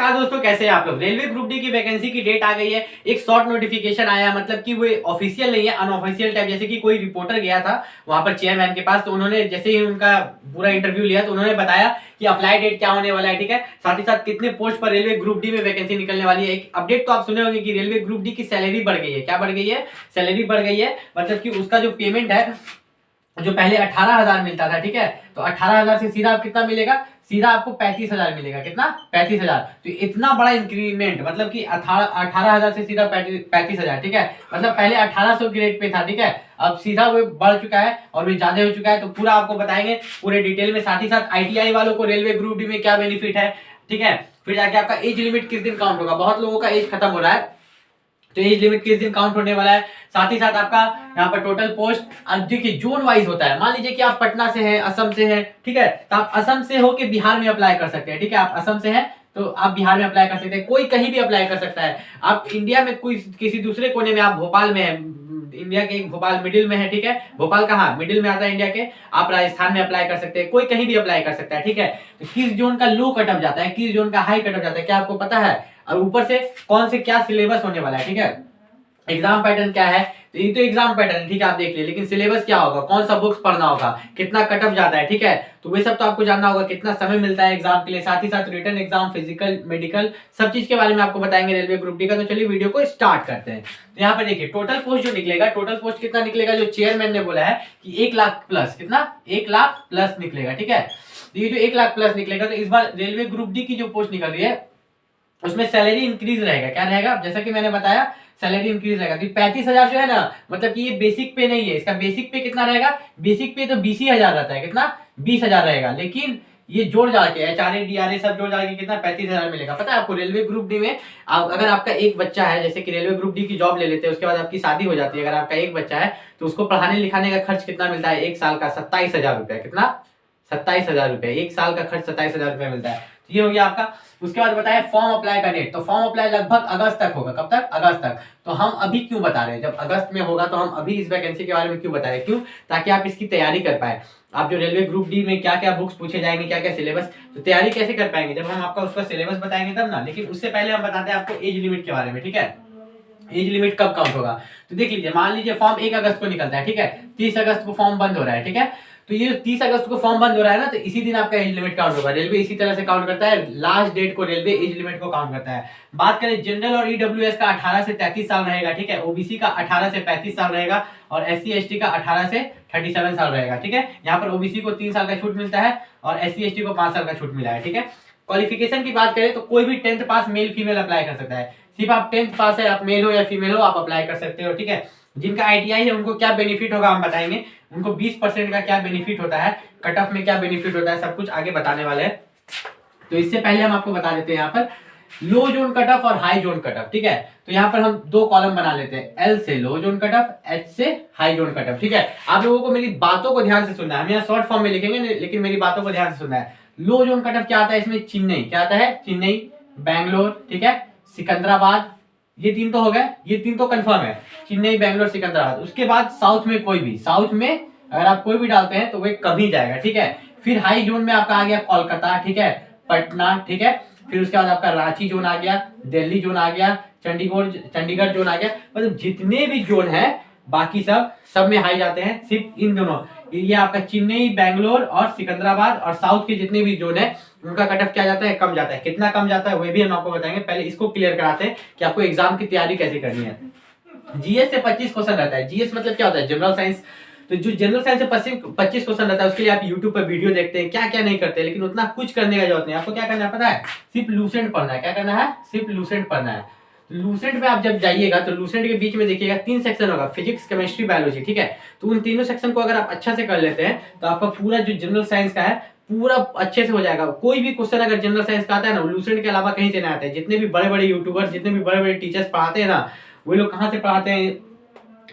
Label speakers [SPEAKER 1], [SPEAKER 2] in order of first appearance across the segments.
[SPEAKER 1] नमस्कार दोस्तों, कैसे हैं आप लोग। रेलवे ग्रुप डी की वैकेंसी की डेट आ गई है। एक शॉर्ट नोटिफिकेशन आया, मतलब कि वो ऑफिशियल नहीं है, अनऑफिशियल टाइप। जैसे कि कोई रिपोर्टर गया था वहां पर चेयरमैन के पास, तो उन्होंने जैसे ही उनका पूरा इंटरव्यू लिया तो उन्होंने बताया कि अप्लाई डेट क्या होने वाला है, ठीक है। साथ ही साथ कितने पोस्ट पर रेलवे ग्रुप डी में वैकेंसी निकलने वाली है। एक अपडेट तो आप सुने होंगे कि रेलवे ग्रुप डी की सैलरी बढ़ गई है। क्या बढ़ गई है? सैलरी बढ़ गई है, मतलब कि उसका जो पेमेंट है, जो पहले 18,000 मिलता था, ठीक है, तो 18,000 से सीधा आप कितना मिलेगा? सीधा आपको 35,000 मिलेगा। कितना? 35,000। तो इतना बड़ा इंक्रीमेंट, मतलब कि 18,000 से सीधा 35,000, ठीक है। मतलब पहले 1800 की रेट पे था, ठीक है, अब सीधा वो बढ़ चुका है और भी ज्यादा हो चुका है। तो पूरा आपको बताएंगे पूरे डिटेल में। साथ ही साथ आईटीआई वालों को रेलवे ग्रुप डी में क्या बेनिफिट है, ठीक है। फिर जाके आपका एज लिमिट किस दिन काउंट होगा। बहुत लोगों का एज खत्म हो रहा है, तो एज लिमिट किस दिन काउंट होने वाला है। साथ ही साथ आपका यहाँ पर टोटल पोस्ट, देखिए जोन वाइज होता है। मान लीजिए कि आप पटना से हैं, असम से हैं, ठीक है, तो आप असम से होके बिहार में अप्लाई कर सकते हैं, ठीक है। आप असम से हैं तो आप बिहार में अप्लाई कर सकते हैं। कोई कहीं भी अप्लाई कर सकता है। आप इंडिया में कोई किसी दूसरे कोने में, आप भोपाल में है, इंडिया के भोपाल मिडिल में है, ठीक है। भोपाल कहाँ मिडिल में आता है इंडिया के, आप राजस्थान में अप्लाई कर सकते हैं। कोई कहीं भी अप्लाई कर सकता है, ठीक है। तो किस जोन का लो कट ऑफ जाता है, किस जोन का हाई कट ऑफ जाता है, क्या आपको पता है? और ऊपर से कौन से क्या सिलेबस होने वाला है, ठीक है। एग्जाम पैटर्न क्या है, तो ये तो एग्जाम पैटर्न, ठीक है, आप देख लिए। लेकिन सिलेबस क्या होगा, कौन सा बुक्स पढ़ना होगा, कितना कट ऑफ जाता है, ठीक है, तो वे सब तो आपको जानना होगा। कितना समय मिलता है एग्जाम के लिए। साथ ही साथ रिटन एग्जाम, फिजिकल, मेडिकल, सब चीज के बारे में आपको बताएंगे रेलवे ग्रुप डी का। तो चलिए वीडियो को स्टार्ट करते हैं। तो यहाँ पे देखिए टोटल पोस्ट जो निकलेगा, टोटल पोस्ट कितना निकलेगा, जो चेयरमैन ने बोला है कि 1 लाख प्लस, कितना? 1 लाख प्लस निकलेगा, ठीक है। तो ये जो 1 लाख प्लस निकलेगा, तो इस बार रेलवे ग्रुप डी की जो पोस्ट निकल रही है उसमें सैलरी इंक्रीज रहेगा। क्या रहेगा? जैसा कि मैंने बताया, सैलरी इंक्रीज रहेगा। तो 35,000 जो है ना, मतलब कि ये बेसिक पे नहीं है। इसका बेसिक पे कितना रहेगा? बेसिक पे तो 20,000 रहता है। कितना? 20,000 रहेगा। लेकिन ये जोड़ जाड़ के एचआरए डीआरए सब जोड़ जाड़ के कितना? 35,000 मिलेगा। पता है आपको रेलवे ग्रुप डी में अगर आपका एक बच्चा है, जैसे कि रेलवे ग्रुप डी की जॉब ले लेते हैं, उसके बाद आपकी शादी हो जाती है, अगर आपका एक बच्चा है तो उसको पढ़ाने लिखाने का खर्च कितना मिलता है? एक साल का 27,000 रुपया। कितना? 27,000 रुपया। एक साल का खर्च 27,000 रुपया मिलता है। ये हो गया आपका। उसके बाद बताया फॉर्म अप्लाई का डेट, तो फॉर्म अप्लाई लगभग अगस्त तक होगा। कब तक? अगस्त तक। तो हम अभी क्यों बता रहे हैं, जब अगस्त में होगा तो हम अभी इस वैकेंसी के बारे में क्यों बता रहे हैं? क्यों? ताकि आप इसकी तैयारी कर पाए। आप जो रेलवे ग्रुप डी में क्या क्या बुक्स पूछे जाएंगे, क्या क्या सिलेबस, तो तैयारी कैसे कर पाएंगे जब हम आपका उसका सिलेबस बताएंगे तब ना। लेकिन उससे पहले हम बताते हैं आपको एज लिमिट के बारे में, ठीक है। एज लिमिट कब काउंट होगा, तो देख लीजिए। मान लीजिए फॉर्म 1 अगस्त को निकलता है, ठीक है, 30 अगस्त को फॉर्म बंद हो रहा है, ठीक है। तो ये 30 अगस्त को फॉर्म बंद हो रहा है ना, तो इसी दिन आपका एज लिमिट काउंट होगा। रेलवे इसी तरह से काउंट करता है, लास्ट डेट को रेलवे एज लिमिट को काउंट करता है। बात करें जनरल और ईडब्ल्यूएस का 18 से 33 साल रहेगा, ठीक है। ओबीसी का 18 से 35 साल रहेगा और एससी एसटी का 18 से 37 साल रहेगा, ठीक है। यहाँ पर ओबीसी को 3 साल का छूट मिलता है और एससी एसटी को 5 साल का छूट मिला है, ठीक है। क्वालिफिकेशन की बात करें तो कोई भी 10th पास मेल फीमेल अप्लाई कर सकता है। सिर्फ आप 10th पास है, आप मेल हो या फीमेल हो, आप अप्लाई कर सकते हो, ठीक है। जिनका आईटीआई है उनको क्या बेनिफिट होगा हम बताएंगे। उनको 20% का क्या बेनिफिट होता है, कट ऑफ में क्या बेनिफिट होता है, सब कुछ आगे बताने वाले हैं। तो इससे पहले हम आपको बता देते हैं यहाँ पर लो जोन कट ऑफ और हाई जोन कट ऑफ, ठीक है। तो यहाँ पर हम 2 कॉलम बना लेते हैं, एल से लो जोन कट ऑफ, एच से हाई जोन कट ऑफ, ठीक है। आप लोगों को मेरी बातों को ध्यान से सुनना है। हम यहाँ शॉर्ट फॉर्म में लिखेंगे लेकिन मेरी बातों को ध्यान से सुनना है। लो जोन कट ऑफ क्या आता है इसमें? चेन्नई, क्या आता है? चेन्नई, बैंगलोर, ठीक है, सिकंदराबाद, ये 3 तो हो गए, ये 3 तो कंफर्म है, चेन्नई, बैंगलोर, सिकंदराबाद। उसके बाद साउथ में कोई भी, साउथ में अगर आप कोई भी डालते हैं तो वो कभी जाएगा, ठीक है। फिर हाई जोन में आपका आ गया कोलकाता, ठीक है, पटना, ठीक है। फिर उसके बाद आपका रांची जोन आ गया, दिल्ली जोन आ गया, चंडीगढ़ जोन आ गया। मतलब जितने भी जोन है बाकी सब में हाई जाते हैं। सिर्फ इन दोनों, ये आपका चेन्नई, बैंगलोर और सिकंदराबाद और साउथ के जितने भी जोन है उनका कट ऑफ क्या जाता है? कम जाता है। कितना कम जाता है वो भी हम आपको बताएंगे। पहले इसको क्लियर कराते हैं कि आपको एग्जाम की तैयारी कैसे करनी है। जीएस से 25 क्वेश्चन रहता है। जीएस मतलब क्या होता है? General science. तो जो जनरल साइंस से 25 क्वेश्चन रहता है उसके लिए आप यूट्यूब पर वीडियो देखते हैं, क्या क्या नहीं करते, लेकिन उतना कुछ करने का जरूरत नहीं। आपको क्या करना है पता है? सिर्फ लूसेंट पढ़ना है। क्या करना है? सिर्फ लूसेंट पढ़ना है। लूसेंट में आप जब जाइएगा तो लूसेंट के बीच में देखिएगा 3 सेक्शन होगा, फिजिक्स, केमिस्ट्री, बायोलॉजी, ठीक है। तो उन तीनों सेक्शन को अगर आप अच्छा से कर लेते हैं तो आपका पूरा जो जनरल साइंस का है पूरा अच्छे से हो जाएगा। कोई भी क्वेश्चन अगर जनरल साइंस का आता है ना, लूसेंट के अलावा कहीं से नहीं आता है। जितने भी बड़े बड़े यूट्यूबर्स, जितने भी बड़े बड़े टीचर्स पढ़ाते हैं ना, वो लोग कहाँ से पढ़ाते हैं?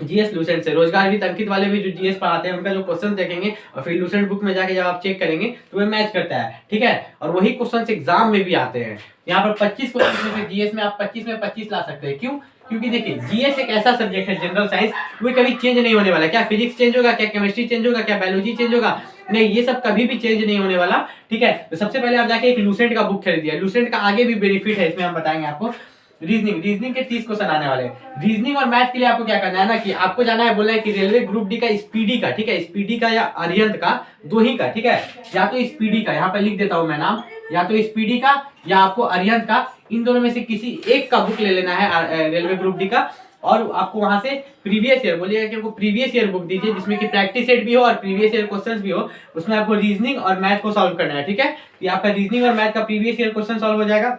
[SPEAKER 1] जीएस लूसेंट से। रोजगार विद अंकित वाले भी जो जीएस पढ़ाते हैं उनका जो क्वेश्चन देखेंगे और फिर लूसेंट बुक में जाके जब आप चेक करेंगे तो वो मैच करता है, ठीक है। और वही क्वेश्चन एग्जाम में भी आते हैं। यहाँ पर 25 क्वेश्चन में जीएस में आप 25 में 25 ला सकते हैं। क्यों? क्योंकि देखिए जीएस एक ऐसा सब्जेक्ट है, जनरल साइंस, वो कभी चेंज नहीं होने वाला। क्या फिजिक्स चेंज होगा, क्या केमिस्ट्री चेंज होगा, क्या बायोलॉजी चेंज होगा? नहीं, ये सब कभी भी चेंज नहीं होने वाला, ठीक है। तो सबसे पहले आप जाके एक लूसेंट का बुक खरीदिए। लूसेंट का आगे भी बेनिफिट है, इसमें हम बताएंगे आपको। रीजनिंग के 30 क्वेश्चन आने वाले हैं। रीजनिंग और मैथ के लिए आपको क्या करना है ना, कि आपको जाना है, बोला है कि रेलवे ग्रुप डी का स्पीडी का, ठीक है, स्पीडी का या अरिहंत का, दो ही का, ठीक है। या तो स्पीडी का, यहाँ पे लिख देता हूं मैं नाम, या तो स्पीडी का या आपको अरिहंत का, इन दोनों में से किसी एक का बुक ले लेना है रेलवे ग्रुप डी का। और आपको वहां से प्रीवियस ईयर, बोलिएगा कि आपको प्रीवियस ईयर बुक दीजिए, जिसमें कि प्रैक्टिस सेट भी हो और प्रीवियस ईयर क्वेश्चंस भी हो। उसमें आपको रीजनिंग और मैथ को सॉल्व करना है, ठीक है। ये आपका रीजनिंग और मैथ का प्रीवियस ईयर क्वेश्चन सॉल्व हो जाएगा।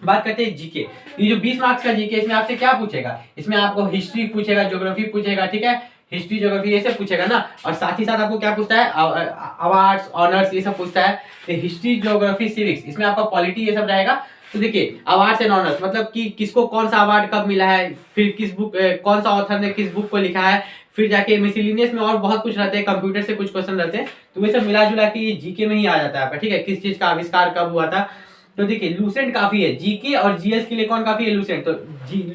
[SPEAKER 1] बात करते हैं जीके। ये जो 20 मार्क्स का जीके, इसमें आपसे क्या पूछेगा? इसमें आपको हिस्ट्री पूछेगा, ज्योग्राफी पूछेगा, ठीक है, हिस्ट्री ज्योग्राफी ये सब पूछेगा ना। और साथ ही साथ आपको क्या पूछता है? अवार्ड्स, ऑनर्स, ये सब पूछता है। तो हिस्ट्री, ज्योग्राफी, सिविक्स, इसमें आपका पॉलिटी ये सब रहेगा। तो देखिए, अवार्ड्स एंड ऑनर्स मतलब कि किसको कौन सा अवार्ड कब मिला है, फिर किस बुक, कौन सा ऑथर ने किस बुक को लिखा है, फिर जाके मिसलिनियस में और बहुत कुछ रहते हैं, कंप्यूटर से कुछ क्वेश्चन रहते हैं। तो ये सब मिला जुला के ये जीके में ही आ जाता है आपका, ठीक है। किस चीज का आविष्कार कब हुआ था। तो देखिए, लूसेंट काफी है जीके और जीएस के लिए। कौन काफी है? लूसेंट। तो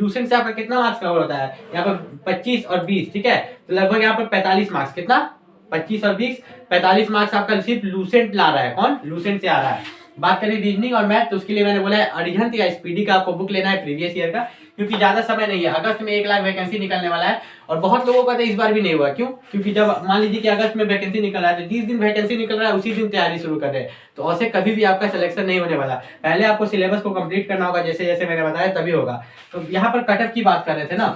[SPEAKER 1] लूसेंट से आपका कितना मार्क्स कवर होता है? यहाँ पर 25 और 20, ठीक है। तो लगभग यहाँ पर 45 मार्क्स, कितना? 25 और 20, 45 मार्क्स आपका सिर्फ लूसेंट ला रहा है। कौन? लूसेंट से आ रहा है। बात करें रीजनिंग और मैथ, तो उसके लिए मैंने बोला है अरिहंत या स्पीडी का आपको बुक लेना है प्रीवियस ईयर का, क्योंकि ज्यादा समय नहीं है। अगस्त में 1 लाख वैकेंसी निकलने वाला है। और बहुत लोगों का तो इस बार भी नहीं हुआ। क्यों? क्योंकि जब मान लीजिए कि अगस्त में वैकेंसी निकल रहा है, तो जिस दिन वैकेंसी निकल रहा है उसी दिन तैयारी शुरू कर रहे हैं। तो ऐसे कभी भी आपका सिलेक्शन नहीं होने वाला। पहले आपको सिलेबस को कंप्लीट करना होगा, जैसे जैसे मैंने बताया, तभी होगा। तो यहाँ पर कट ऑफ की बात कर रहे थे ना,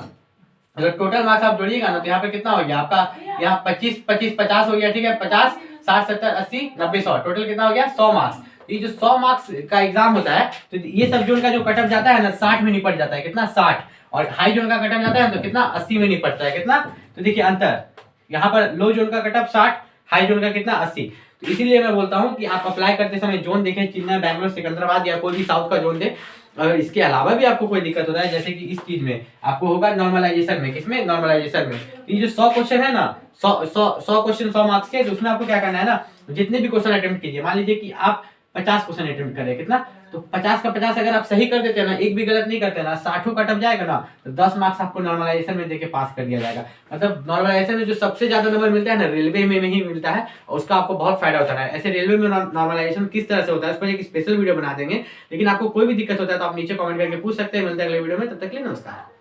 [SPEAKER 1] अगर टोटल मार्क्स आप जोड़िएगा ना, तो यहाँ पे कितना हो गया आपका? यहाँ 25, 25, 50 हो गया, ठीक है। 50, 60, 70, 80, 90, 100, टोटल कितना हो गया? 100 मार्क्स। ये जो 100 मार्क्स का एग्जाम होता है, तो ये सब जोन का जो कट ऑफ जाता है ना, 60 में निपट जाता है। कितना? 60। और हाई जोन का कट ऑफ जाता है तो कितना? 80 में निपटता है। कितना? तो देखिए अंतर, यहाँ पर लो जोन का कट ऑफ 60, हाई जोन का कितना? 80। तो इसीलिए मैं बोलता हूँ कि आप अप्लाई करते समय जोन देखें, चेन्नई, बैंगलोर, सिकंदराबाद या कोई भी साउथ का जोन दे। अगर इसके अलावा भी आपको कोई दिक्कत होता है, जैसे कि इस चीज में आपको होगा नॉर्मलाइजेशन में, किसमें? नॉर्मलाइजेशन में। ये जो 100 क्वेश्चन है ना, 100 क्वेश्चन 100 मार्क्स के, तो उसमें आपको क्या करना है ना, जितने भी क्वेश्चन अटेम्प्ट कीजिए, मान लीजिए कि आप 50 क्वेश्चन अटेम्प्ट करें, कितना? तो 50 का 50 अगर आप सही कर देते हैं ना, एक भी गलत नहीं करते ना, 60 कट ऑफ जाएगा ना, तो 10 मार्क्स आपको नॉर्मलाइजेशन में देके पास कर दिया जाएगा। मतलब नॉर्मलाइजेशन में जो सबसे ज्यादा नंबर मिलता है ना, रेलवे में ही मिलता है, और उसका आपको बहुत फायदा होता है। ऐसे रेलवे में नॉर्मलाइजेशन किस तरह से होता है, उस पर एक स्पेशल वीडियो बना देंगे। लेकिन आपको कोई भी दिक्कत होता है तो आप नीचे कमेंट करके पूछ सकते हैं। मिलते हैं अगले वीडियो में, तब तक के लिए नमस्कार।